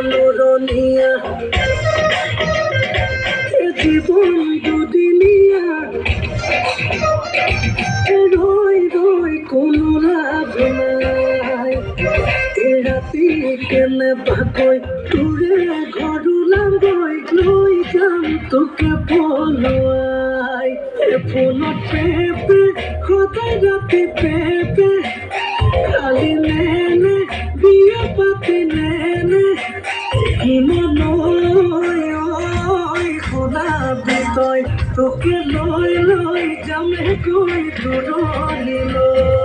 মনোরনিয়া জীবন দুদিনিয়া রই রই কোনো লাভ নাই রাতি কেনে বাকই তোরে ঘরু লাঙ্গই লই যাম তোকে বলুয়াই ফোনত পেপে সদায় রাতি পেপে খালি নেনে বিয়া পাতি নেনে কিমান শুনাবি তই তোকে লৈ লৈ যামে গৈ দূৰণিলৈ